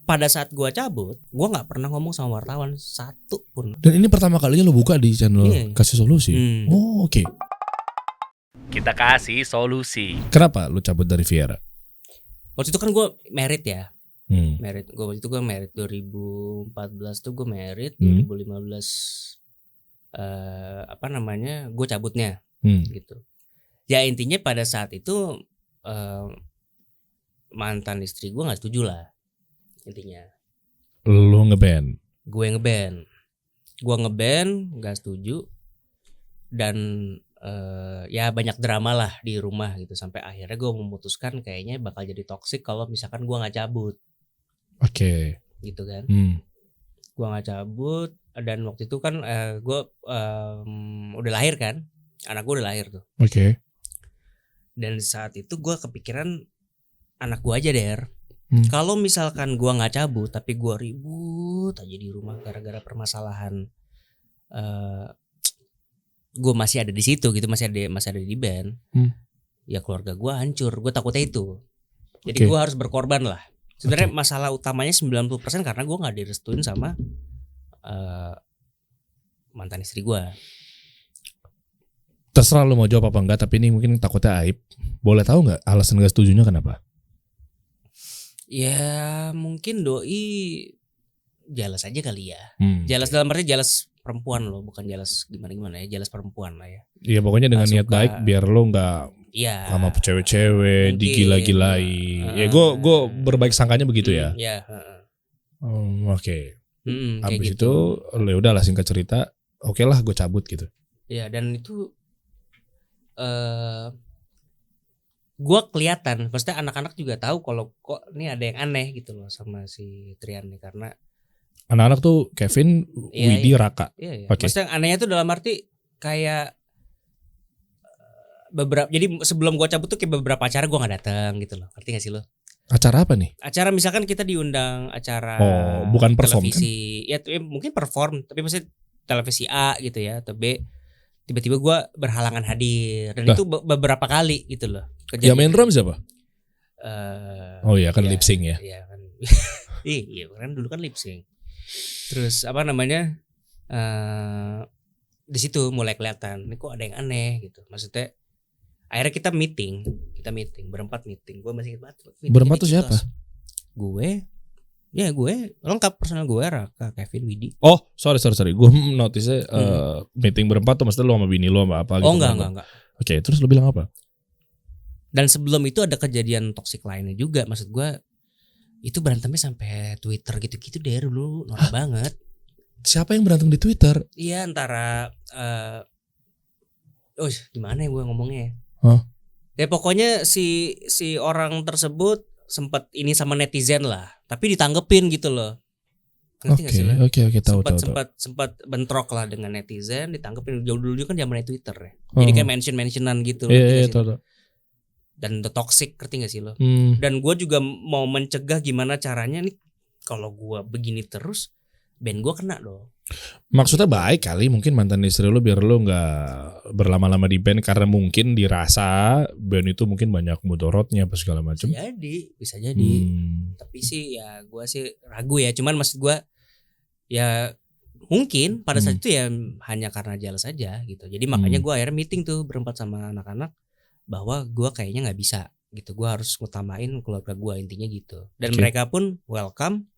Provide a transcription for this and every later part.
pada saat gue cabut, gue nggak pernah ngomong sama wartawan satu pun. Dan ini pertama kalinya lo buka di channel Kasih Solusi. Oh oke. Kita kasih solusi. Kenapa lo cabut dari Viera? Waktu itu kan gue married ya. Married. Gue waktu itu gue married 2014 tuh gue married. 2015 gue cabutnya gitu. Ya intinya pada saat itu mantan istri gue nggak setuju lah. Intinya lo ngeband, gue ngeband nggak setuju, dan ya banyak drama lah di rumah gitu, sampai akhirnya gue memutuskan kayaknya bakal jadi toksik kalau misalkan gue nggak cabut. Oke. Gitu kan. Gue nggak cabut, dan waktu itu kan gue udah lahir kan, anak gue udah lahir tuh. Oke. Dan saat itu gue kepikiran anak gue aja kalau misalkan gua nggak cabut tapi gua ribut aja di rumah gara-gara permasalahan, gua masih ada di situ gitu, masih ada di band, ya keluarga gua hancur. Gua takutnya itu. Jadi gua harus berkorban lah. Sebenarnya masalah utamanya 90% karena gua nggak direstuin sama mantan istri gua. Terserah lu mau jawab apa enggak, tapi ini mungkin takutnya aib. Boleh tahu nggak alasan gak setujunya kenapa? Ya mungkin doi jealous aja kali ya. Jealous dalam arti jealous perempuan loh, bukan jealous gimana ya, jealous perempuan lah ya. Iya pokoknya dengan niat baik biar lo nggak sama cewek-cewek digila-gilai. Ya gue berbaik sangkanya begitu ya. Iya. Oke. Abis gitu. itu lo udah lah singkat cerita, oke lah gue cabut gitu. Iya, dan itu gue kelihatan, maksudnya anak-anak juga tahu kalau kok ini ada yang aneh gitu loh sama si Trian nih, karena anak-anak tuh Kevin, Widi, Raka. Iya. Maksudnya anehnya tuh dalam arti kayak beberapa, jadi sebelum gue cabut tuh kayak beberapa acara gue nggak datang gitu loh, ngerti gak sih lo? Acara apa nih? Acara misalkan kita diundang acara bukan perform televisi kan? Ya mungkin perform, tapi maksudnya televisi A gitu ya atau B, tiba-tiba gue berhalangan hadir, dan itu beberapa kali gitu loh. Yang main drum siapa? Oh iya kan lip sync ya. Iya kan. Iya kan dulu kan lip sync. Terus apa namanya? Di situ mulai kelihatan, ini kok ada yang aneh gitu. Maksudnya akhirnya kita meeting berempat meeting. Gue masih ingat banget. Berempat tuh siapa? Gue lengkap, personal gue, Raka, Kevin, Widi. Oh sorry gue notice meeting berempat tuh maksudnya lo sama bini lo sama apa gitu? Oh enggak. Oke, terus lo bilang apa? Dan sebelum itu ada kejadian toksik lainnya juga. Maksud gue itu berantemnya sampai Twitter gitu-gitu deh dulu, norak banget. Siapa yang berantem di Twitter? Iya, antara gimana ya gue ngomongnya? Ya pokoknya si orang tersebut sempat ini sama netizen lah, tapi ditanggepin gitu loh. Oke, tahu. Sempat bentrok lah dengan netizen, ditanggepin. Jauh dulu kan zamannya Twitter ya. Jadi kayak mention-mentionan gitu. Iya, tahu. Dan the toxic, ngerti gak sih lo? Dan gue juga mau mencegah gimana caranya nih, kalau gue begini terus band gue kena dong. Maksudnya baik kali mungkin mantan istri lo biar lo gak berlama-lama di band, karena mungkin dirasa band itu mungkin banyak mudorotnya apa segala macam. Bisa jadi. Tapi sih ya gue sih ragu ya. Cuman maksud gue ya mungkin pada saat itu ya hanya karena jealous aja gitu. Jadi makanya gue akhirnya meeting tuh berempat sama anak-anak, bahwa gue kayaknya nggak bisa gitu, gue harus ngutamain keluarga gue, intinya gitu. Dan mereka pun welcome,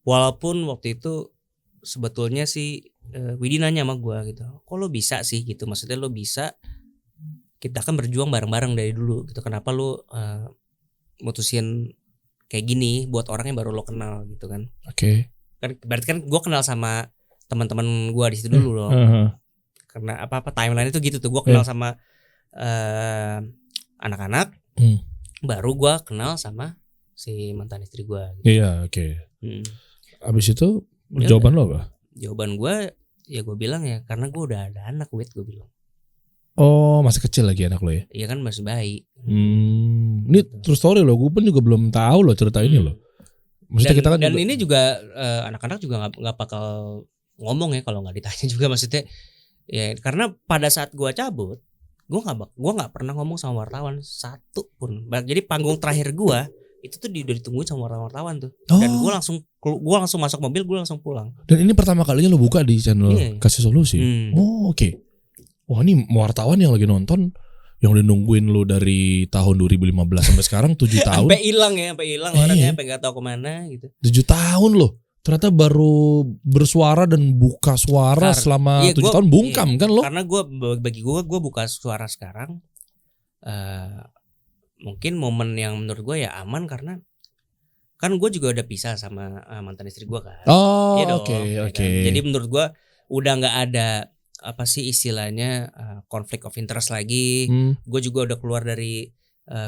walaupun waktu itu sebetulnya si Widi nanya sama gue gitu, kok lo bisa sih gitu, maksudnya lo bisa, kita kan berjuang bareng-bareng dari dulu gitu, kenapa lo mutusin kayak gini buat orang yang baru lo kenal gitu kan? Oke. Kan berarti kan gue kenal sama teman-teman gue di situ dulu loh. Karena apa timeline itu gitu tuh, gue kenal sama anak-anak, baru gue kenal sama si mantan istri gue gitu. Iya, oke. Abis itu jawaban lo apa? Jawaban gue ya gue bilang ya karena gue udah ada anak, gue bilang. Oh masih kecil lagi anak lo ya? Iya kan, masih bayi. Ini true story lo, gue pun juga belum tahu lo cerita ini lo. Maksudnya kita kan dan juga, ini juga anak-anak juga nggak bakal ngomong ya kalau nggak ditanya juga, maksudnya. Ya karena pada saat gue cabut, gue nggak pernah ngomong sama wartawan satu pun. Jadi panggung terakhir gue itu tuh udah ditungguin sama wartawan tuh. Dan gue langsung masuk mobil, gue langsung pulang. Dan ini pertama kalinya lo buka di channel Kasih Solusi. Oke. Wah, ini wartawan yang lagi nonton, yang udah nungguin lo dari tahun 2015 sampai sekarang 7 tahun. Sampai hilang orangnya, sampai nggak tahu kemana gitu. 7 tahun loh. Ternyata baru bersuara dan buka suara selama 7 tahun bungkam kan lo? Karena bagi gue buka suara sekarang. Mungkin momen yang menurut gue ya aman karena kan gue juga udah pisah sama mantan istri gue kan. Oke. Kan? Jadi menurut gue udah nggak ada apa sih istilahnya konflik of interest lagi. Gue juga udah keluar dari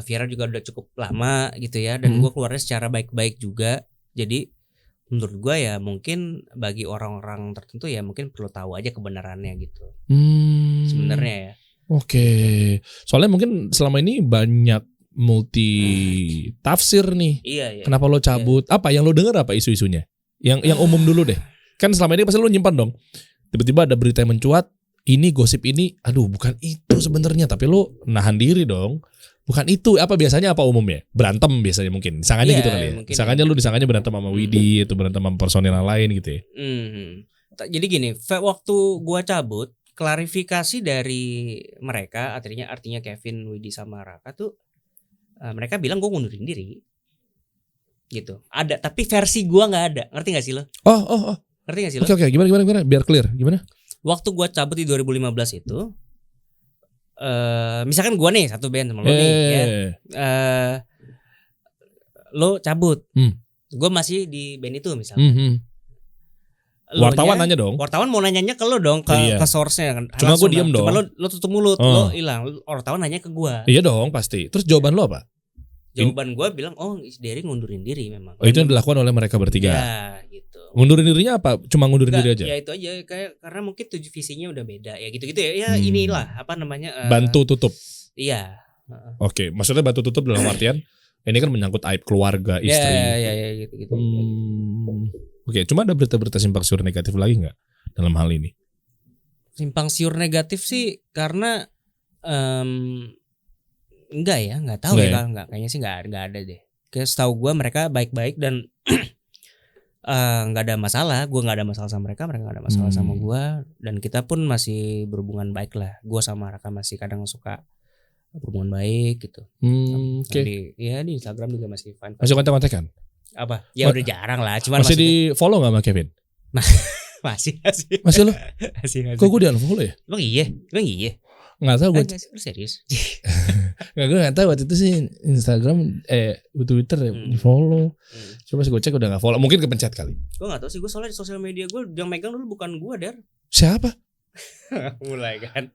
Viera juga udah cukup lama gitu ya, dan gue keluarnya secara baik-baik juga. Jadi menurut gue ya mungkin bagi orang-orang tertentu ya mungkin perlu tahu aja kebenarannya gitu. Sebenarnya ya. Oke. Soalnya mungkin selama ini banyak multi tafsir nih. Iya. Kenapa lo cabut? Iya. Apa yang lo dengar, apa isu-isunya? Yang umum dulu deh. Kan selama ini pasti lo nyimpan dong. Tiba-tiba ada berita yang mencuat, ini gosip ini, aduh bukan itu sebenarnya, tapi lo nahan diri dong. Bukan itu, apa biasanya, apa umumnya? Berantem biasanya mungkin. Disangkanya gitu kali ya. Disangkanya lo disangkanya berantem sama Widi atau berantem sama personil lain gitu ya. Jadi gini, waktu gua cabut, klarifikasi dari mereka, artinya Kevin, Widi sama Raka tuh mereka bilang gue ngundurin diri gitu. Ada, tapi versi gue nggak ada. Ngerti nggak sih lo? Oh. Ngerti nggak sih lo? Oke. Gimana? Biar clear. Gimana? Waktu gue cabut di 2015 itu, misalkan gue nih satu band sama lo nih, ya. Lo cabut, gue masih di band itu misalnya. Wartawan nanya dong. Wartawan mau nanyanya ke lo dong, ke source-nya kan. Cuma gue diem dong. Cuma lo tutup mulut, lo hilang. Wartawan nanya ke gue. Iya dong pasti. Terus jawaban lo apa? Jawaban gue bilang, Derry ngundurin diri memang. Itu yang dilakukan oleh mereka bertiga. Ya gitu. Ngundurin dirinya apa? Cuma ngundurin diri aja? Ya itu aja, karena mungkin visinya udah beda. Ya gitu-gitu ya. Ya inilah apa namanya. Bantu tutup. Iya. Oke, maksudnya bantu tutup dalam artian ini kan menyangkut aib keluarga, istri. Ya gitu. Oke, cuma ada berita-berita simpang siur negatif lagi nggak dalam hal ini? Simpang siur negatif sih karena nggak tahu ya. Kayaknya sih nggak ada deh. Kayak setahu gue mereka baik-baik dan nggak ada masalah. Gue nggak ada masalah sama mereka nggak ada masalah sama gue, dan kita pun masih berhubungan baik lah. Gue sama Raka masih kadang suka berhubungan baik gitu. Oke. Di Instagram juga masih fine. Masih kontak-kontakan? Apa? Ya udah jarang lah. Cuman masih di follow nggak sama Kevin? Masih lo? Masih. Kok gue di unfollow ya? Emang iya? Nggak tahu gue. Serius? Gue nggak tahu waktu itu sih Instagram, Twitter di follow. Coba gue cek udah nggak follow. Mungkin kepencet kali. Gue nggak tahu sih. Gue soalnya di sosial media gue yang megang dulu bukan gue, Der. Siapa? Mulai kan.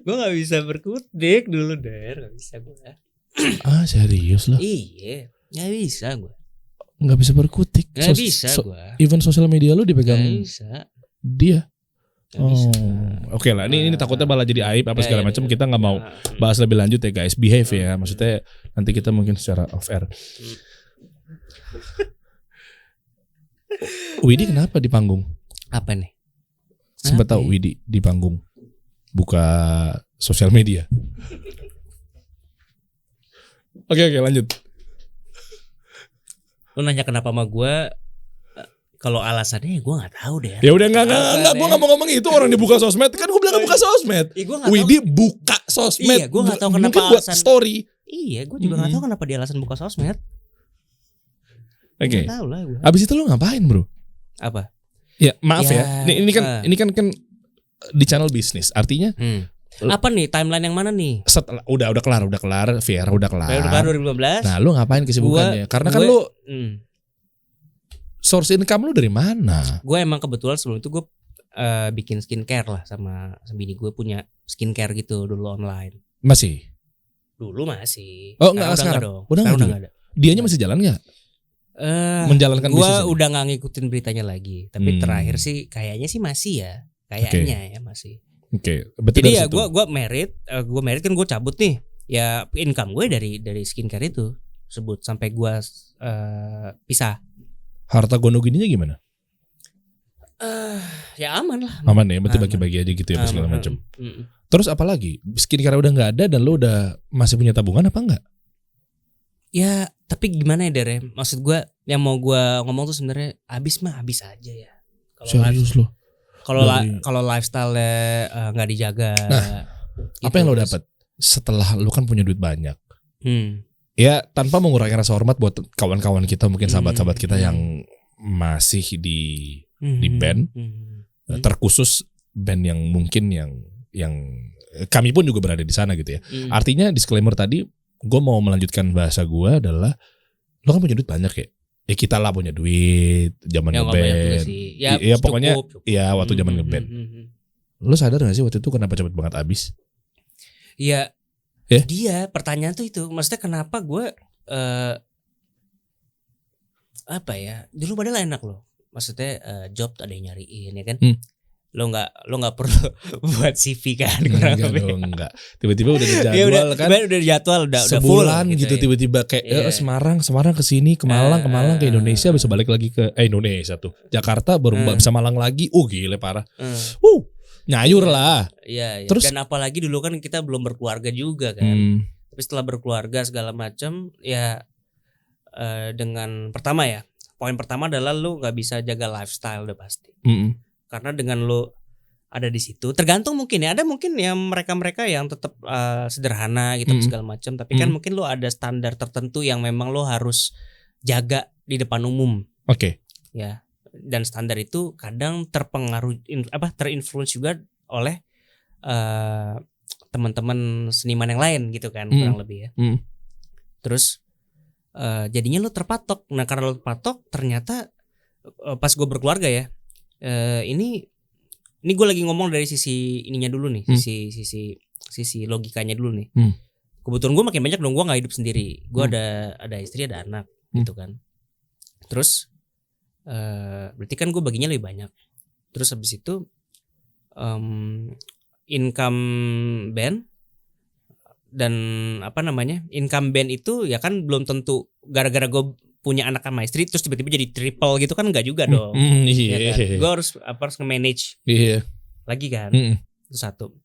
Gue nggak bisa berkutik dulu, Der. Nggak bisa gue. Serius loh? Iya, nggak bisa gue. Nggak bisa berkutik. Nggak bisa gue. Even sosial media lu dipegang dia. Oke lah. Ini takutnya malah jadi aib apa segala macam. Kita nggak mau bahas lebih lanjut ya guys. Behave ya. Maksudnya nanti kita mungkin secara off air. Widi kenapa di panggung? Apa nih? Sempat tahu Widi di panggung buka sosial media. Oke, lanjut. Lu nanya kenapa sama gue? Kalau alasannya gue nggak tahu deh. Ya udah nggak. Gue nggak mau ngomong itu, orang dibuka sosmed. Kan gue bilang nggak buka sosmed. Widi buka sosmed. Iya, gue nggak tahu kenapa mungkin buat story. Iya, gue juga nggak tahu kenapa dia alasan buka sosmed. Oke. Tahu lah gue. Abis itu lu ngapain bro? Apa? Ya maaf ya. Ini kan di channel bisnis. Artinya. Apa nih timeline yang mana nih? Setelah udah kelar, Viera udah kelar. Udah kelar 2015. Nah, lu ngapain kesibukannya? Karena kan lu source income lu dari mana? Gue emang kebetulan sebelum itu gue bikin skincare lah sama bini gue, punya skincare gitu dulu online. Masih? Dulu masih. Oh enggak sekarang. Udah enggak ada. Dianya masih jalan enggak? Menjalankan bisnis. Gue udah enggak ngikutin beritanya lagi. Tapi terakhir sih kayaknya sih masih ya. Kayaknya ya masih. Oke. Jadi ya gue merit kan gue cabut nih. Ya income gue dari skincare itu sebut sampai gue pisah. Harta gono gininya gimana? Ya aman lah. Aman ya, berarti bagi-bagi aja gitu ya segala macam. Terus apa lagi? Skincare udah nggak ada dan lo udah masih punya tabungan apa enggak? Ya tapi gimana ya Der? Maksud gue yang mau gue ngomong tuh sebenarnya habis aja ya. Serius lo. Kalau lifestyle nggak dijaga. Nah, gitu, apa yang lo dapat setelah lo kan punya duit banyak? Hmm. Ya tanpa mengurangi rasa hormat buat kawan-kawan kita, mungkin sahabat-sahabat kita yang masih di band, terkhusus band yang mungkin yang kami pun juga berada di sana gitu ya. Artinya disclaimer tadi, gue mau melanjutkan bahasa gue adalah lo kan punya duit banyak ya. Ya kita lah punya duit zaman ngeband. Ya pokoknya cukup. Ya waktu zaman ngeband. Lo sadar gak sih waktu itu kenapa cepet banget habis? Iya. Dia pertanyaan tuh itu, maksudnya kenapa gue apa ya? Dulu padahal enak loh. Maksudnya job ada yang nyariin ya kan? Lo nggak perlu buat CV kan? Enggak. Tiba-tiba udah dijadwal kan? Udah jadwal udah sebulan full, gitu ya. Tiba-tiba kayak Semarang ke sini, ke Malang ke Indonesia, bisa balik lagi ke Indonesia tuh. Jakarta baru bisa Malang lagi. Gile parah. Nyayur lah. Iya. Terus dan apalagi dulu kan kita belum berkeluarga juga kan. Tapi setelah berkeluarga segala macam ya dengan poin pertama adalah lu nggak bisa jaga lifestyle udah pasti. Karena dengan lu ada di situ, tergantung mungkin ya, ada mungkin yang mereka yang tetap sederhana gitu segala macam, tapi kan mungkin lu ada standar tertentu yang memang lu harus jaga di depan umum. Oke. Ya. Dan standar itu kadang terinfluence juga oleh teman-teman seniman yang lain gitu kan, kurang lebih ya. Terus jadinya lu terpatok. Nah karena lu terpatok, ternyata pas gue berkeluarga ya, ini gue lagi ngomong dari sisi ininya dulu nih, sisi logikanya dulu nih. Kebetulan gue makin banyak dong, gue nggak hidup sendiri, gue ada istri, ada anak gitu kan. Terus berarti kan gue baginya lebih banyak. Terus habis itu income band dan income band itu ya kan belum tentu gara-gara gue punya anak sama istri terus tiba-tiba jadi triple gitu kan, enggak juga dong. Ya kan? Gue harus nge-manage lagi kan. Itu satu.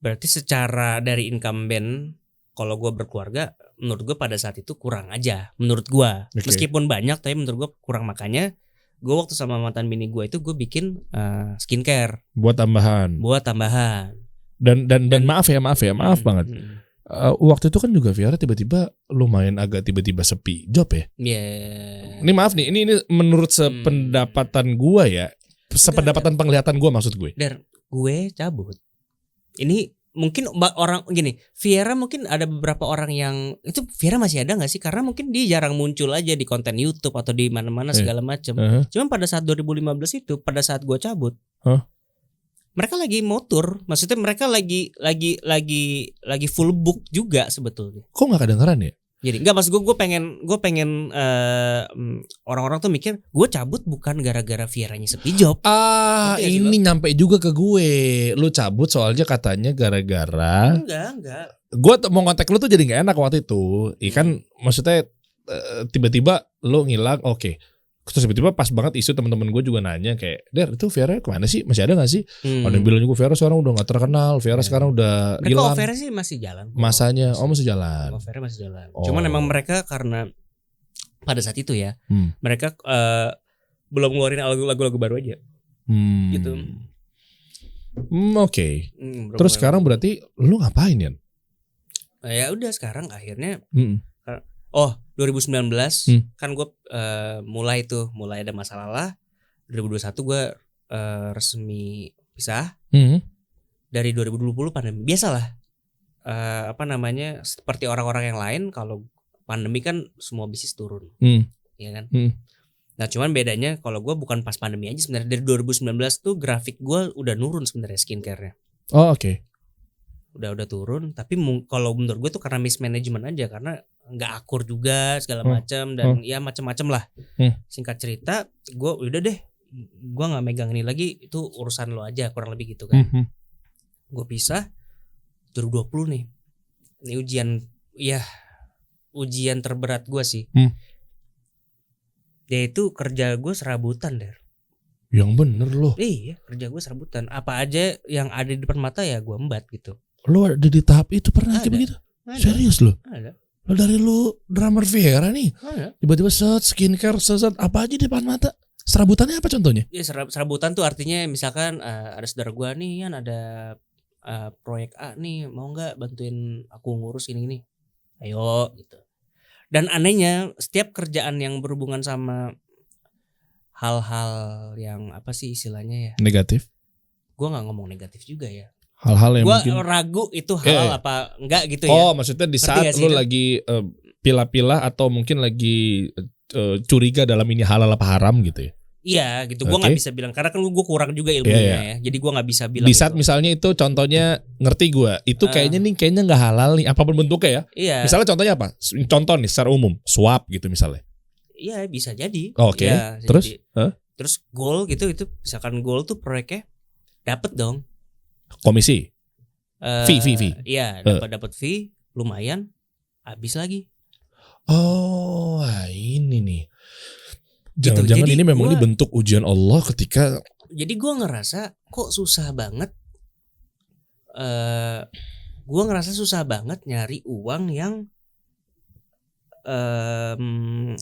Berarti secara dari income band, kalau gue berkeluarga, menurut gue pada saat itu kurang aja. Menurut gue, meskipun banyak, tapi menurut gue kurang. Makanya gue waktu sama mantan bini gue itu gue bikin skincare. Buat tambahan. Dan maaf banget. Waktu itu kan juga Viara tiba-tiba lumayan agak tiba-tiba sepi job ya. Ini maaf nih, ini menurut sependapatan gua ya, sependapatan penglihatan gua maksud gue. Gue cabut. Ini mungkin orang gini, Viera mungkin ada beberapa orang yang itu Viera masih ada nggak sih? Karena mungkin dia jarang muncul aja di konten YouTube atau di mana-mana segala macam. Cuman pada saat 2015 itu, pada saat gue cabut. Mereka lagi mau tour, maksudnya mereka lagi full book juga sebetulnya. Kok nggak kedengeran ya? Jadi nggak, maksud gue pengen orang-orang tuh mikir gue cabut bukan gara-gara Vieranya sepi job. Ini nyampe juga ke gue. Lu cabut soalnya katanya gara-gara. Enggak. Gue mau kontak lu tuh jadi nggak enak waktu itu. Ikan maksudnya tiba-tiba lu ngilang, oke. Terus tiba-tiba pas banget isu teman-teman gue juga nanya kayak, Der itu Viera kemana sih? Masih ada gak sih? Ada yang bilang juga Viera sekarang udah gak terkenal, Viera sekarang udah hilang. Viera sih masih jalan. Masanya, masih jalan. Viera masih jalan. Cuman emang mereka karena pada saat itu ya, mereka belum ngeluarin lagu-lagu baru aja. Gitu. Oke. Terus sekarang berarti lu ngapain ya? Ya udah sekarang akhirnya. 2019 kan gue mulai ada masalah lah. 2021 gue resmi pisah. Dari 2020 pandemi. Biasalah. Seperti orang-orang yang lain, kalau pandemi kan semua bisnis turun. Ya kan? Nah, cuman bedanya kalau gue bukan pas pandemi aja sebenarnya. Dari 2019 tuh grafik gue udah nurun sebenarnya skincare-nya. Oke. Udah turun, tapi kalau menurut gue tuh karena mismanagement aja, karena nggak akur juga segala macam dan ya macam-macam lah. Singkat cerita, gue udah deh, gue nggak megang ini lagi, itu urusan lo aja, kurang lebih gitu kan. Gue pisah 2020 nih. Ini ujian terberat gue sih. Yaitu kerja gue serabutan, Der. Yang bener loh. Iya, kerja gue serabutan. Apa aja yang ada di depan mata ya gue embat gitu. Lo ada di tahap itu pernah kayak begitu? Serius lo? Ada. Lo dari lu drummer Viera nih, ya? tiba-tiba skincare, apa aja di depan mata. Serabutannya apa contohnya? Ya serabutan tuh artinya misalkan ada saudara gua nih kan ada proyek A nih, mau nggak bantuin aku ngurus ini, ayo gitu. Dan anehnya setiap kerjaan yang berhubungan sama hal-hal yang apa sih istilahnya ya? Negatif. Gua nggak ngomong negatif juga ya. Hal-hal yang Gua mungkin ragu itu halal apa enggak gitu ya. Oh, maksudnya di saat Ngerti gak sih lu itu? lagi pilah-pilah atau mungkin lagi curiga dalam ini halal apa haram gitu ya. Iya gitu. Gua nggak Oke. bisa bilang karena kan gua kurang juga ilmunya Iya. ya. Jadi gua nggak bisa bilang Di saat itu. misalnya itu contohnya ngerti gua, itu kayaknya nggak halal nih apapun bentuknya ya. Iya. Misalnya contohnya apa? Contoh nih secara umum, swap gitu misalnya. Iya bisa jadi. Oke. Iya, bisa Terus? jadi. Hah? Terus goal gitu itu misalkan goal tuh proyeknya dapet dong. Komisi. Fee. Iya dapat fee lumayan. Habis lagi. Oh, ini nih. Gitu. Jangan-jangan Jadi ini memang gua- ini bentuk ujian Allah ketika Jadi gue ngerasa kok susah banget. Gue ngerasa susah banget nyari uang yang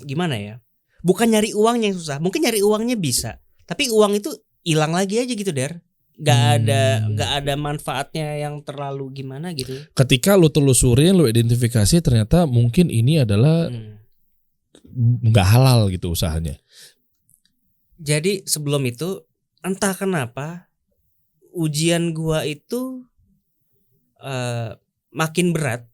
gimana ya? Bukan nyari uangnya yang susah. Mungkin nyari uangnya bisa. Tapi uang itu hilang lagi aja gitu Der. Gak ada manfaatnya yang terlalu gimana gitu. ketika lu telusurin, lu identifikasi ternyata mungkin ini adalah nggak halal gitu usahanya. Jadi sebelum itu entah kenapa ujian gua itu makin berat.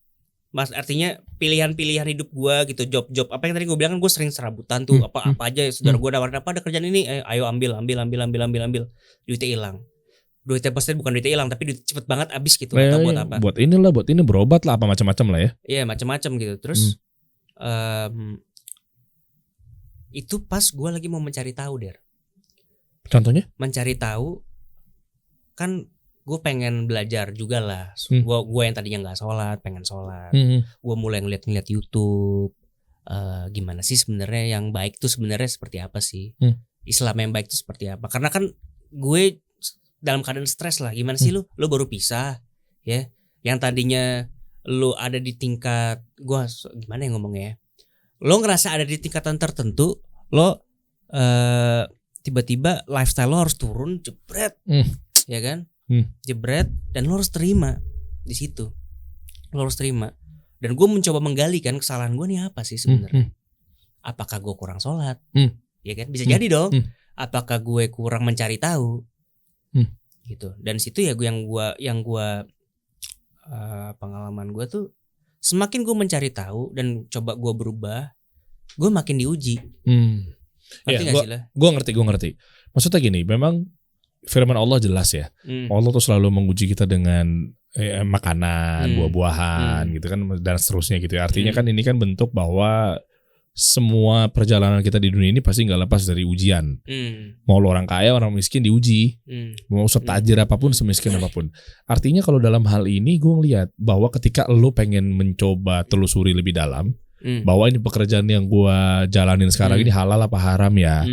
Mas artinya pilihan-pilihan hidup gua gitu, job-job apa yang tadi gua bilang kan gua sering serabutan tuh apa aja saudara gua nawarin apa ada kerjaan ini ayo ambil duitnya hilang. Duitnya pasti bukan duitnya hilang tapi duit cepet banget habis gitu nggak tahu buat apa. Buat inilah, buat ini berobat lah apa macam-macam lah ya. Iya macam-macam gitu. Terus itu pas gua lagi mau mencari tahu Der. Contohnya? Mencari tahu kan gue pengen belajar juga lah. Gue yang tadinya nggak sholat pengen sholat. Gue mulai ngeliat YouTube. Gimana sih sebenarnya yang baik tuh sebenarnya seperti apa sih? Islam yang baik tuh seperti apa? Karena kan gue dalam keadaan stres lah. Gimana sih lu baru pisah ya? Yang tadinya lu ada di tingkat gue gimana ya ngomongnya? Lo ngerasa ada di tingkatan tertentu, lo tiba-tiba lifestyle lo harus turun jebret, ya kan? Jebret dan lo harus terima di situ. Lo harus terima. Dan gue mencoba menggali kan kesalahan gue nih apa sih sebenarnya? Apakah gue kurang sholat? Ya kan? Bisa jadi dong. Apakah gue kurang mencari tahu? Gitu. Dan situ ya yang gue pengalaman gue tuh semakin gue mencari tahu dan coba gue berubah, gue makin diuji. Gue ngerti. Maksudnya gini, memang firman Allah jelas ya. Allah tuh selalu menguji kita dengan makanan, buah-buahan gitu kan dan seterusnya gitu ya. Artinya kan ini kan bentuk bahwa semua perjalanan kita di dunia ini pasti nggak lepas dari ujian. Mau lo orang kaya, orang miskin diuji. Mau setajir apapun, semiskin apapun. Artinya kalau dalam hal ini gue ngeliat bahwa ketika lo pengen mencoba telusuri lebih dalam, bahwa ini pekerjaan yang gue jalanin sekarang ini halal apa haram ya.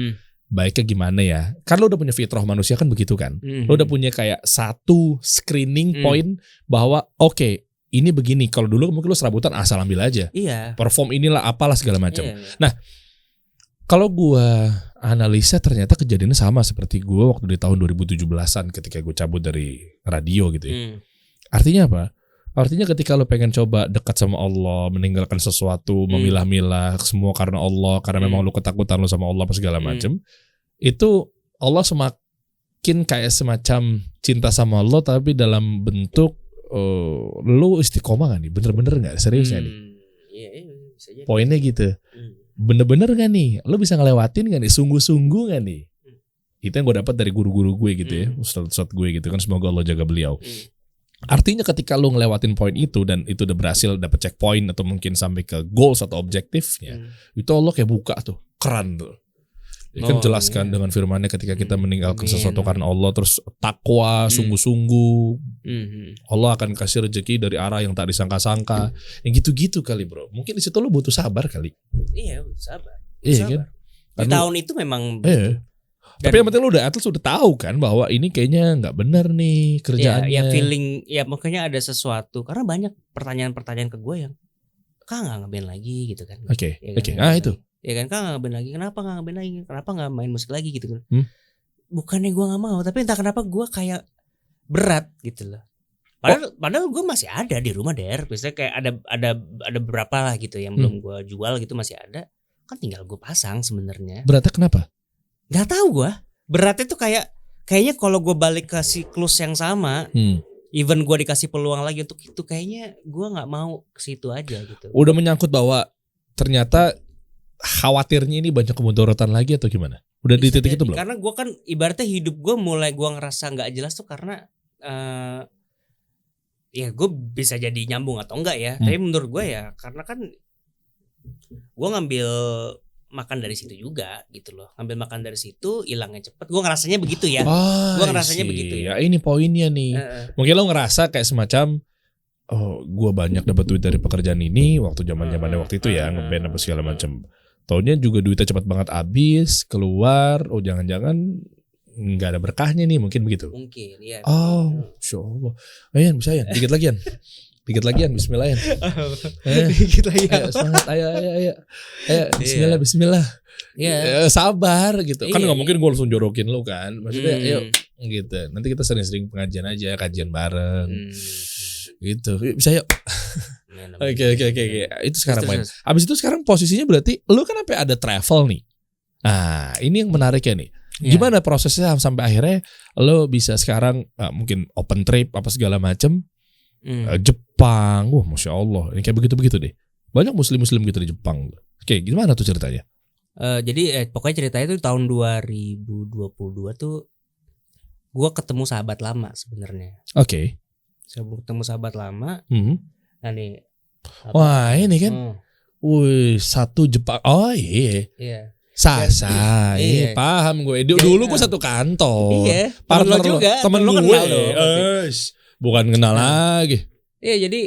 Baiknya gimana ya? Kan lo udah punya fitrah manusia kan begitu kan? Lo udah punya kayak satu screening point bahwa oke, ini begini. Kalau dulu mungkin lo serabutan asal ambil aja. Iya. Perform inilah apalah segala macam. Iya. Nah, kalau gua analisa ternyata kejadiannya sama seperti gua waktu di tahun 2017-an ketika gue cabut dari radio gitu ya. Artinya apa? Artinya ketika lo pengen coba dekat sama Allah, meninggalkan sesuatu, memilah-milah semua karena Allah, karena memang lo ketakutan lo sama Allah apa segala macam, itu Allah semakin kayak semacam cinta sama Allah tapi dalam bentuk lo istiqomah gak nih? Bener-bener gak? Serius gak nih? Iya, bisa jadi. Poinnya gitu. Bener-bener gak nih? Lo bisa ngelewatin gak nih? Sungguh-sungguh gak nih? Itu yang gue dapat dari guru-guru gue gitu ya, ustadz-ustadz gue gitu kan, semoga Allah jaga beliau. Artinya ketika lo ngelewatin poin itu dan itu udah berhasil dapet checkpoint atau mungkin sampai ke goals atau objektifnya, itu Allah kayak buka tuh, keran tuh. Ya kan jelaskan dengan firman-Nya ketika kita meninggalkan sesuatu karena Allah terus takwa sungguh-sungguh, Allah akan kasih rezeki dari arah yang tak disangka-sangka. Yang gitu-gitu kali bro. Mungkin di situ lo butuh sabar kali. Iya, butuh sabar. Iya kan? Di tahun itu memang. Tapi yang penting lo udah atlet sudah tahu kan bahwa ini kayaknya nggak benar nih kerjaannya. Ya feeling, ya makanya ada sesuatu. Karena banyak pertanyaan-pertanyaan ke gue yang Kak nggak ngeband lagi gitu kan. Oke. Ya kan, Oke. nggak ngeband Itu. lagi. Ya kan, Kak nggak ngeband lagi. Kenapa nggak ngeband lagi? Kenapa nggak main musik lagi gitu kan? Bukannya gue nggak mau, tapi entah kenapa gue kayak berat gitu loh. Padahal gue masih ada di rumah Der. Biasanya kayak ada beberapa lah gitu yang belum gue jual gitu masih ada. Kan tinggal gue pasang sebenarnya. Beratnya kenapa? Gak tahu gue. Beratnya tuh kayaknya kalau gue balik ke siklus yang sama, even gue dikasih peluang lagi untuk itu, kayaknya gue nggak mau ke situ aja gitu. Udah menyangkut bahwa ternyata khawatirnya ini banyak kemudaratan lagi atau gimana? Udah di titik itu belum? Karena gue kan ibaratnya hidup gue mulai gue ngerasa nggak jelas tuh karena ya gue bisa jadi nyambung atau enggak ya. Tapi menurut gue ya karena kan gue ngambil makan dari situ juga gitu loh. Ngambil makan dari situ, hilangnya cepet. Gue ngerasanya begitu ya. Gue ngerasanya begitu ya. Ini poinnya nih. Mungkin lo ngerasa kayak semacam gue banyak dapat duit dari pekerjaan ini waktu zaman-zamannya waktu itu ya, ngeband apa segala macam. Taunya juga duitnya cepat banget habis, keluar. Jangan-jangan nggak ada berkahnya nih, mungkin begitu. Mungkin, ya. Insyaallah. Ayan, bisa ya. Dikit lagi Yan. Dikit lagi Yan, bismillah Yan. Dikit lagi. Ayo, semangat, ayo. Bismillah. Iya. Sabar gitu. Kan Iya, nggak mungkin gue langsung jorokin lu kan. Maksudnya, yuk gitu. Nanti kita sering-sering pengajian aja, kajian bareng. Gitu. Bisa yuk. Oke. Itu sekarang main. Abis itu sekarang posisinya berarti lu kan sampai ada travel nih. Nah, ini yang menarik ya nih. Gimana prosesnya sampai akhirnya lo bisa sekarang mungkin open trip apa segala macem Jepang, masya Allah, ini kayak begitu deh. Banyak muslim gitu di Jepang. Oke, gimana tuh ceritanya? Jadi pokoknya ceritanya tuh tahun 2022 tuh gue ketemu sahabat lama sebenarnya. Oke. Ketemu sahabat lama. Nah nih. Wah ini kan, satu Jepang. Oh iya. Sasa, iya paham gue. Dulu gue satu kantor. Iya. Partner lo juga. Temen lo gue. kenal dong. Bukan kenal lagi. Iya jadi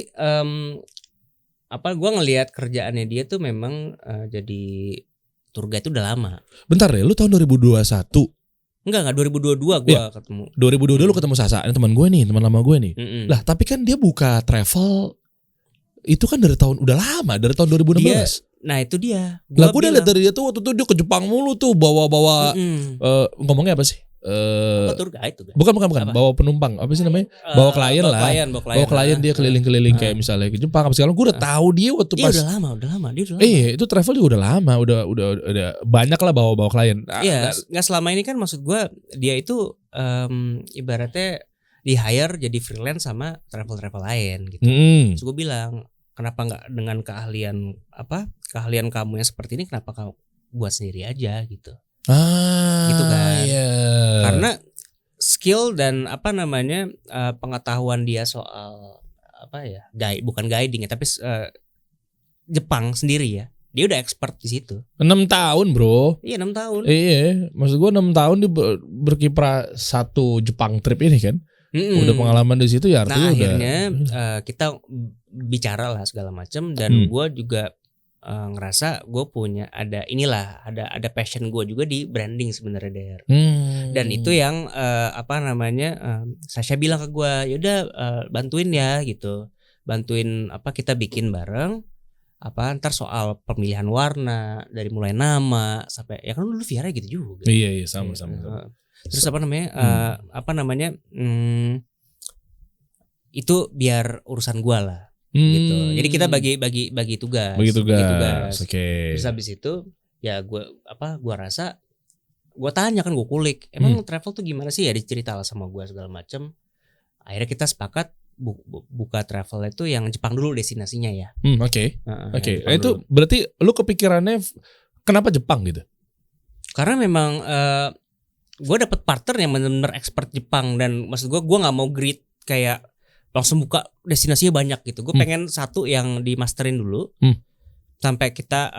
gue ngelihat kerjaannya dia tuh memang jadi tour guide itu udah lama. Bentar deh, lu tahun 2021? Enggak 2022 gue ketemu. 2022 lu ketemu Sasa, ini teman gue nih, teman lama gue nih. Lah tapi kan dia buka travel itu kan dari tahun udah lama, dari tahun 2016. Nah itu dia. Lah gue udah lihat dari dia tuh waktu itu dia ke Jepang mulu tuh bawa ngomongnya apa sih? Tour guide tuh. Bukan. Bawa penumpang. Apa sih namanya? Bawa klien lah. Bawa klien dia keliling-keliling kayak misalnya ke Jepang apa segala. Gue udah tahu dia waktu pas. Udah lama. Dia udah lama. Itu travel juga udah lama. Udah banyak lah bawa klien. Iya. Nggak selama ini kan maksud gue dia itu ibaratnya di hire jadi freelance sama travel lain gitu. Terus gue bilang kenapa nggak dengan keahlian kamu yang seperti ini kenapa kamu buat sendiri aja gitu. Gitu kan. Yeah. Karena skill dan pengetahuan dia soal bukan guiding ya tapi Jepang sendiri ya. Dia udah expert di situ. 6 tahun, Bro. Iya, 6 tahun. Iya, maksud gua 6 tahun dia berkiprah satu Jepang trip ini kan. Udah pengalaman di situ ya artinya akhirnya kita bicara lah segala macam dan gua juga ngerasa gue punya ada passion gue juga di branding sebenarnya Der. Dan itu yang Sasha bilang ke gue yaudah bantuin ya gitu, bantuin kita bikin bareng ntar soal pemilihan warna dari mulai nama sampai ya kan dulu Viara gitu juga. Iya sama. Terus itu biar urusan gue lah. Gitu. Jadi kita bagi tugas. Bagi tugas. Oke. Terus habis itu ya gue rasa gue tanya kan gue kulik emang travel tuh gimana sih ya, dicerita lah sama gue segala macem. Akhirnya kita sepakat buka travel itu yang Jepang dulu destinasinya ya. Oke. Itu berarti lu kepikirannya kenapa Jepang gitu? Karena memang gue dapet partner yang benar-benar expert Jepang dan maksud gue nggak mau grid kayak langsung buka destinasinya banyak gitu. Gue pengen satu yang dimasterin dulu sampai kita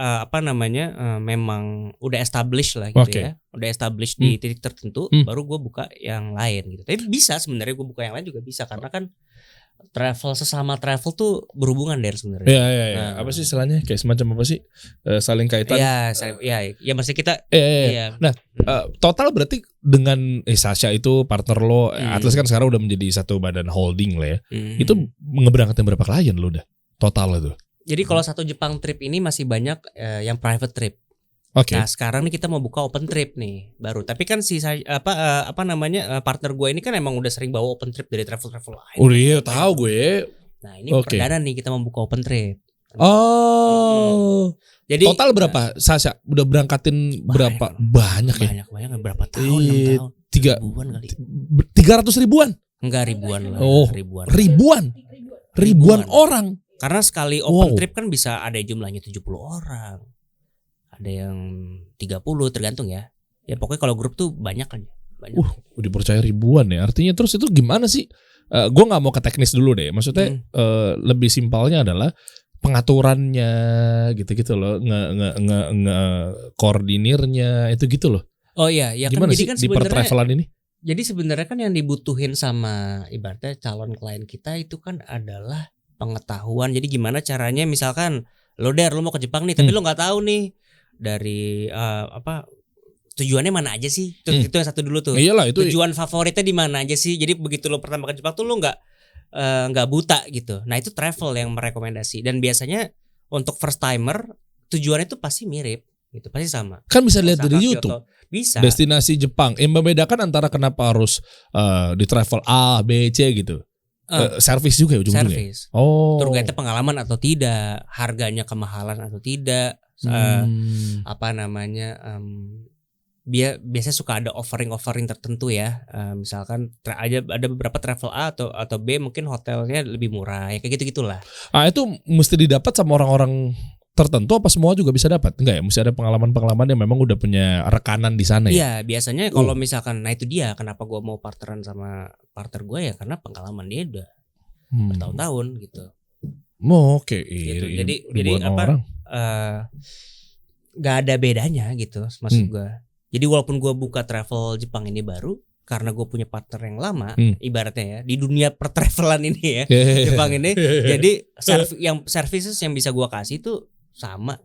memang udah established lah gitu ya. Udah established di titik tertentu baru gue buka yang lain gitu. Tapi bisa sebenarnya gue buka yang lain juga bisa karena kan sesama travel tuh berhubungan dari sebenarnya. Iya. Nah, apa sih istilahnya? Kayak semacam apa sih? Saling kaitan. Iya masih kita. Iya. Nah, total berarti dengan Sasha itu partner lo, Atlas kan sekarang udah menjadi satu badan holding lah ya. Itu ngeberangkatin berapa klien lo udah? Total itu? Jadi kalau satu Jepang trip ini masih banyak yang private trip. Oke. Nah sekarang nih kita mau buka open trip nih baru. Tapi kan partner gue ini kan emang udah sering bawa open trip dari travel lain. Udah iya tahu gue. Nah ini perdana nih kita mau buka open trip. Oh. Jadi total berapa? Sasha udah berangkatin berapa? Banyak ya. Banyak berapa tahun? 6 tahun. 3 ribuan kali. 300 ribuan. Enggak ribuan lah. Oh, ribuan orang. Karena sekali open trip kan bisa ada jumlahnya 70 orang. Ada yang 30 tergantung ya. Ya pokoknya kalau grup tuh banyak aja. Dipercaya ribuan ya. Artinya terus itu gimana sih? Gue nggak mau ke teknis dulu deh. Maksudnya lebih simpelnya adalah pengaturannya gitu-gitu loh, koordinirnya itu gitu loh. Oh iya, ya gimana kan sih jadi kan di pertravelan ini? Jadi sebenarnya kan yang dibutuhin sama ibaratnya calon klien kita itu kan adalah pengetahuan. Jadi gimana caranya misalkan lo mau ke Jepang nih, tapi lo nggak tahu nih dari tujuannya mana aja sih? Itu yang satu dulu tuh. Iyalah, itu tujuan favoritnya di mana aja sih? Jadi begitu lo pertama ke Jepang tuh lo nggak buta gitu. Nah itu travel yang merekomendasi dan biasanya untuk first timer tujuannya itu pasti mirip gitu, pasti sama. Kan bisa lihat dari YouTube. Bisa. Destinasi Jepang yang membedakan antara kenapa harus di travel A, B, C gitu. Service juga ya ujung-ujungnya. Service. Oh. Tour guide-nya pengalaman atau tidak, harganya kemahalan atau tidak, biasanya suka ada offering tertentu ya. Misalkan ada beberapa travel A atau B mungkin hotelnya lebih murah ya kayak gitu-gitulah. Itu mesti didapat sama orang-orang tertentu apa semua juga bisa dapat? Enggak ya, mesti ada pengalaman-pengalaman yang memang udah punya rekanan di sana ya. Iya, biasanya kalau misalkan itu dia kenapa gue mau partneran sama partner gue ya karena pengalaman dia udah bertahun-tahun gitu. Oke. Gitu. Jadi apa? Gak ada bedanya gitu maksud gue. Jadi walaupun gue buka travel Jepang ini baru karena gue punya partner yang lama, ibaratnya ya di dunia pertravelan ini ya Jepang ini, jadi services yang bisa gue kasih tuh sama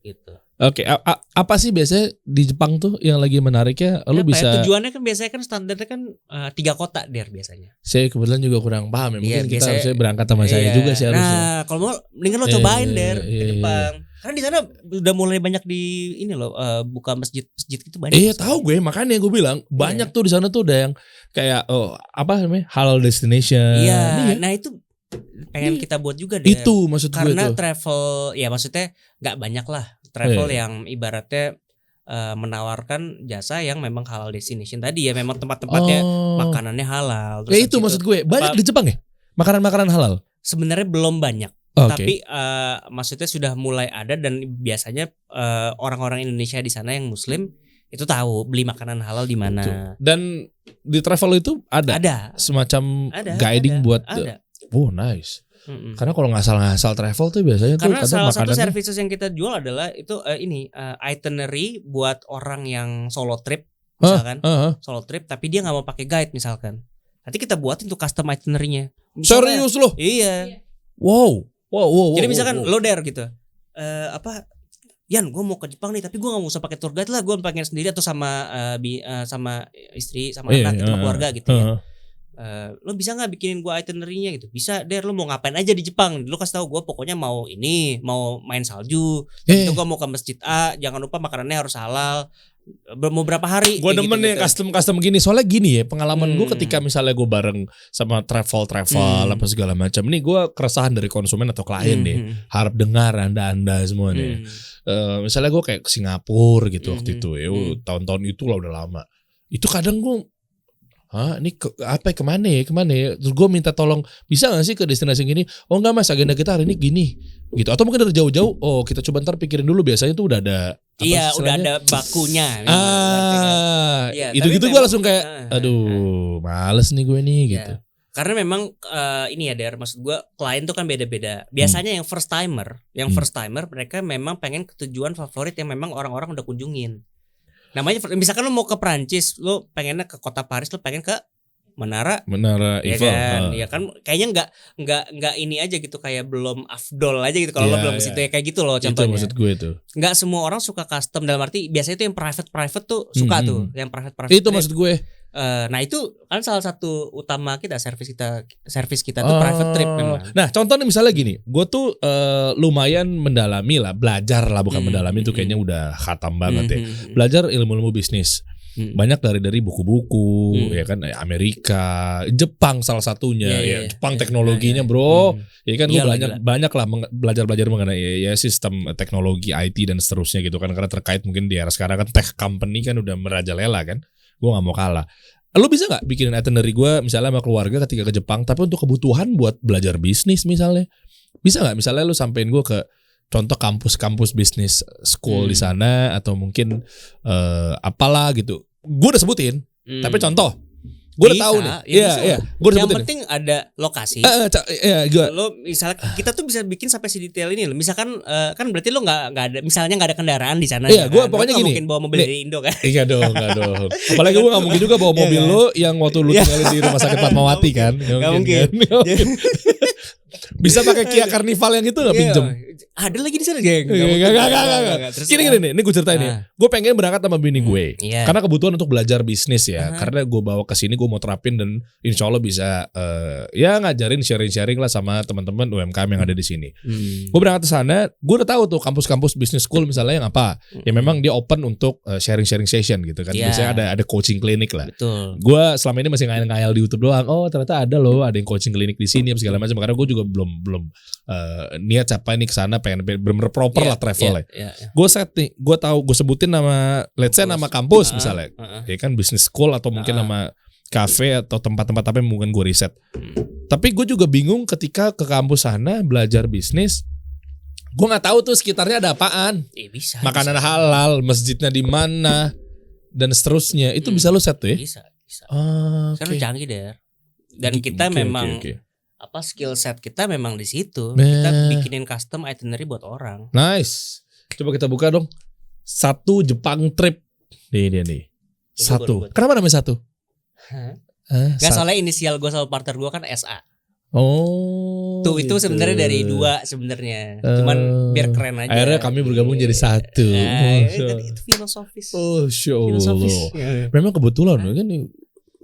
gitu. Oke, apa sih biasanya di Jepang tuh yang lagi menariknya? Lu bisa tujuannya kan biasanya kan standarnya kan 3 kota biasanya. Saya kebetulan juga kurang paham ya. Mungkin kita harusnya berangkat sama saya juga sih harusnya. Nah, kalau mau mendingan lo cobain ke Jepang. Karena di sana udah mulai banyak di ini loh buka masjid itu banyak. Tahu gue, makanya gue bilang banyak tuh di sana tuh udah yang kayak apa namanya? Halal destination. Iya. Nah, itu pengen kita buat juga deh. Itu maksud gue tuh. Karena travel ya maksudnya nggak banyak lah travel yang ibaratnya menawarkan jasa yang memang halal destination tadi ya, memang tempat-tempatnya makanannya halal. Terus itu maksud gue banyak di Jepang ya makanan-makanan halal. Sebenarnya belum banyak. Tapi maksudnya sudah mulai ada dan biasanya orang-orang Indonesia di sana yang Muslim itu tahu beli makanan halal di mana. Dan di travel itu ada semacam guiding buat. Oh nice. Karena kalau ngasal travel tuh biasanya karena tuh salah satu services yang kita jual adalah itu itinerary buat orang yang solo trip misalkan solo trip tapi dia nggak mau pakai guide misalkan. Nanti kita buatin tuh custom itinerary-nya. Serius loh? Iya. Wow. Jadi misalkan lo gitu. Yan, gue mau ke Jepang nih, tapi gue nggak usah pakai tour guide lah, gue pengen sendiri atau sama istri, sama anak, sama keluarga gitu ya. Lo bisa nggak bikinin gue itinerary-nya gitu? Bisa, lo mau ngapain aja di Jepang? Lo kasih tahu gue, pokoknya mau main salju, itu gue mau ke masjid A, jangan lupa makanannya harus halal. Mau berapa hari? Gue demen nih custom gini. Soalnya gini ya, pengalaman gue ketika misalnya gue bareng sama travel apa segala macam. Ini gue keresahan dari konsumen atau klien deh. Harap dengar anda semua nih. Misalnya gue kayak ke Singapura gitu waktu itu ya, tahun-tahun itu lah udah lama. Itu kadang gue ini kemana ya? Terus gue minta tolong, bisa gak sih ke destinasi gini? Oh enggak mas, agenda kita hari ini gini gitu. Atau mungkin dari jauh-jauh, kita coba ntar pikirin dulu. Biasanya tuh udah ada udah ada bakunya. Itu gue langsung kayak aduh males nih gue nih gitu. Karena memang ini ya Der, maksud gue klien tuh kan beda-beda. Biasanya yang first timer mereka memang pengen tujuan favorit yang memang orang-orang udah kunjungin. Namanya misalkan lo mau ke Prancis, lo pengennya ke kota Paris, lo pengen ke Menara Eiffel kan? Ya kan kayaknya nggak ini aja gitu, kayak belum afdol aja gitu kalau lo belum ke situ ya, kayak gitu loh contohnya. Itu maksud gue tuh. Nggak semua orang suka custom, dalam arti biasanya itu yang private tuh suka tuh, yang private itu maksud gue. Nah itu kan salah satu utama kita, servis kita tuh private trip memang. Nah contoh nih misalnya gini, gue tuh lumayan mendalami lah, belajar lah, bukan mendalami tuh kayaknya udah khatam banget ya. Belajar ilmu-ilmu bisnis. Banyak dari buku-buku ya kan, Amerika, Jepang salah satunya ya, Jepang teknologinya bro. Ya kan gue banyak lah belajar mengenai ya sistem teknologi IT dan seterusnya gitu kan, karena terkait mungkin di era sekarang kan tech company kan udah merajalela kan. Gue gak mau kalah. Lu bisa gak bikinin itinerary gue misalnya sama keluarga ketika ke Jepang, tapi untuk kebutuhan buat belajar bisnis misalnya? Bisa gak misalnya lu sampein gue ke contoh kampus-kampus bisnis school di sana, atau mungkin apalah gitu. Gue udah sebutin, tapi contoh. Gue udah tahu nih. Iya. Gue udah sebutin. Yang penting ada lokasi. Lo misalnya kita tuh bisa bikin sampai sedetail ini loh. Misalkan kan berarti lo nggak ada kendaraan di sana. Iya, gue kan? pokoknya gini. Mungkin bawa mobil dari Indo kan? Iya dong, nggak dong. Apalagi gue nggak mungkin juga bawa mobil lo yang waktu lu tinggalin di rumah sakit Fatmawati kan? Nggak mungkin. Bisa pakai Kia Carnival yang itu nggak pinjem? Ada lagi di sana, geng. Enggak. Gini nih, ini gue ceritain nih. Gue pengen berangkat sama bini gue, karena kebutuhan untuk belajar bisnis ya. Karena gue bawa ke sini, gue mau terapin dan insya Allah bisa ya ngajarin sharing lah sama teman-teman UMKM yang ada di sini. Gue berangkat ke sana, gue udah tahu tuh kampus-kampus business school misalnya yang apa. Ya memang dia open untuk sharing session gitu kan. Biasanya ada coaching klinik lah. Betul. Gue selama ini masih ngayal di YouTube doang. Oh ternyata ada loh, ada yang coaching klinik di sini segala macam. Karena gue juga belum niat siapa ini kesana pengen bener-bener proper lah travel ya. Gue set nih, gue tahu, gue sebutin nama, let's say nama kampus misalnya, ya kan business school atau mungkin nama cafe atau tempat-tempat apa yang mungkin gue riset. Tapi gue juga bingung ketika ke kampus sana belajar bisnis, gue nggak tahu tuh sekitarnya ada apaan, makanan halal, masjidnya di mana dan seterusnya. Itu bisa lo set tuh ya? Bisa. Sekarang canggih deh. Dan kita memang apa skill set kita memang di situ. Kita bikinin custom itinerary buat orang. Nice. Coba kita buka dong. 1 Jepang trip. Nih dia nih. 1. Kenapa namanya 1? Gak soalnya inisial gue sama partner gue kan SA. Oh. Tuh itu sebenarnya dari 2 sebenarnya. Cuman biar keren aja. Akhirnya kami bergabung jadi 1. Itu filosofis. Oh, filosofis. Memang kebetulan kan nih.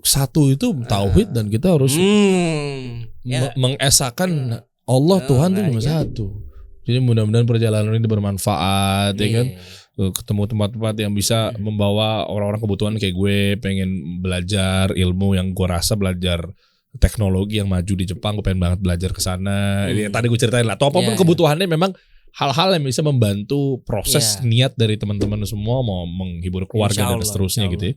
1 itu tauhid dan kita harus mengesakan Allah Tuhan itu cuma 1. Jadi mudah-mudahan perjalanan ini bermanfaat ya kan. Ketemu tempat-tempat yang bisa membawa orang-orang kebutuhan kayak gue, pengen belajar ilmu yang gue rasa belajar teknologi yang maju di Jepang, gue pengen banget belajar ke sana. Tadi gue ceritain lah. Atau apapun kebutuhannya memang hal-hal yang bisa membantu proses niat dari teman-teman semua mau menghibur keluarga dan seterusnya gitu ya.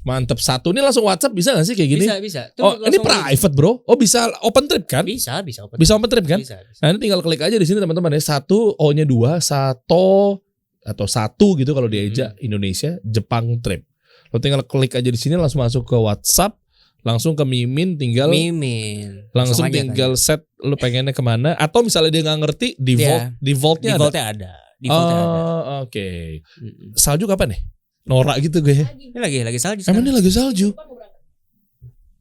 Mantep. 1 ini langsung WhatsApp bisa gak sih kayak gini? Bisa. Ini private bro. Oh bisa open trip kan? Bisa open trip kan? Bisa. Nah ini tinggal klik aja di sini teman-teman ya. 1 O-nya 2 Sato atau 1 gitu kalau diajak Indonesia Jepang trip. Lo tinggal klik aja di sini langsung masuk ke WhatsApp. Langsung ke Mimin tinggal langsung tinggal set lu pengennya kemana, atau misalnya dia nggak ngerti defaultnya ada. Oke. Salju kapan nih? Norak gitu gue. Ini lagi salju. Emang ini lagi salju?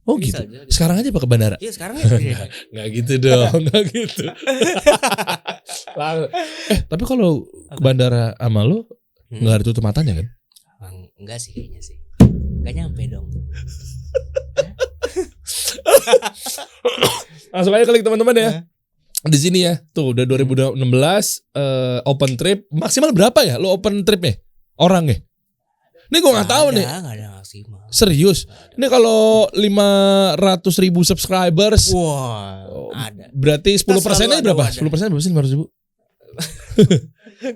Oh gitu. Salju. Sekarang aja pak ke bandara? Iya sekarang aja. Nggak gitu dong, nggak gitu. Tapi kalau ke bandara sama lu nggak ada tutup matanya kan? Enggak sih kayaknya sih. Nggak nyampe dong. Langsung aja klik teman-teman ya. Di sini ya. Tuh udah 2016 open trip. Maksimal berapa ya lo open trip ya? Orang ya? Ini gue gak tahu nih. Gak ada maksimal. Serius? Ini kalau 500.000 subscribers. Wah, ada. Berarti 10% aja berapa? 10% berapa sih 500.000?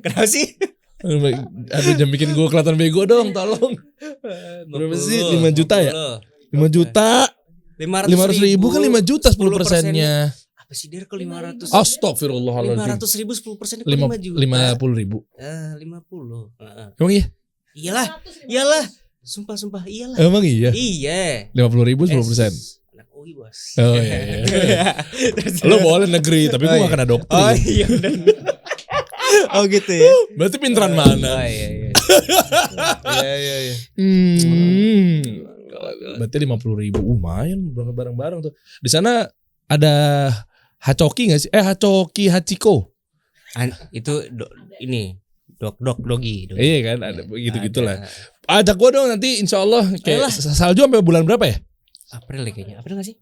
Kenapa sih? Aduh jangan bikin gue kelihatan bego dong, tolong. Berapa sih? 5 juta ya? 5 juta 500.000 kan 5 juta 10%-nya. Apa sih dia ke 500? Astagfirullahaladzim. 500.000 10% ke 5 juta. 50.000. 50. Emang iya? Iyalah. Sumpah iyalah. Emang iya? Iya. 50.000 10%. Anak UI bos. Oh iya. Lo boleh negeri tapi gue gak kena doktrin. Oh iya bener. Oh gitu ya. Berarti pinteran mana? Oh iya. Iya. Berarti 50.000 lumayan berangkat bareng-bareng tuh. Di sana ada Hachoki nggak sih? Hachoki Hachiko. Itu ini Dogi. Iya kan, ada gitu-gitulah. Ada. Ajak gua dong nanti insya Allah kayak salju sampai bulan berapa ya? April ya kayaknya. April gak sih?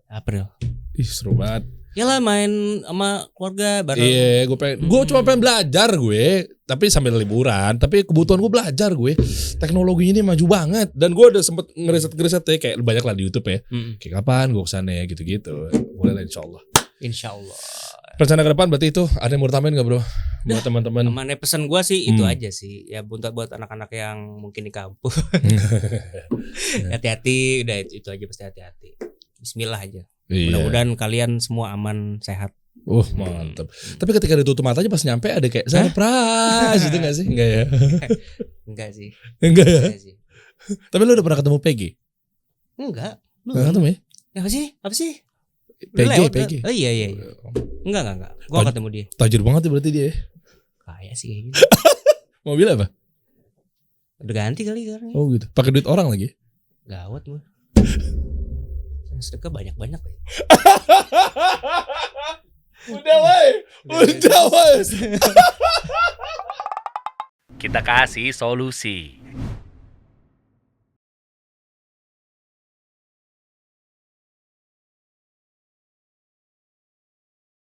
April. Ih seru banget. Yalah main sama keluarga bareng. Iya, gue cuma pengen belajar gue, tapi sambil liburan. Tapi kebutuhan gue belajar gue. Teknologi ini maju banget, dan gue udah sempet ngeriset ya, kayak banyak lah di YouTube ya. Kayak kapan gue kesana ya gitu-gitu. Boleh lah insya Allah. Insya Allah. Rencana ke depan berarti itu ada yang mau tambahin nggak bro? Buat teman-teman. Mana pesan gue sih itu aja sih. Ya buat anak-anak yang mungkin di kampung. Hati-hati, udah itu aja pasti hati-hati. Bismillah aja. Iya. Mudah-mudahan kalian semua aman, sehat. Mantap. Tapi ketika ditutup matanya pas nyampe ada kayak surprise gitu gak sih? Enggak ya? Enggak sih. Enggak ya? Enggak sih. Tapi lu udah pernah ketemu Peggy? Enggak. Pernah ketemu ya? Ya apa sih? PG. Oh iya. Enggak. Gua ketemu dia. Tajir banget ya berarti dia. Kayak sih kayak gitu. Mobil apa? Udah ganti kali sekarang. Oh gitu. Pakai duit orang lagi? Gawat gua. Sedekah banyak-banyak ya. Udah woi. Kita kasih solusi.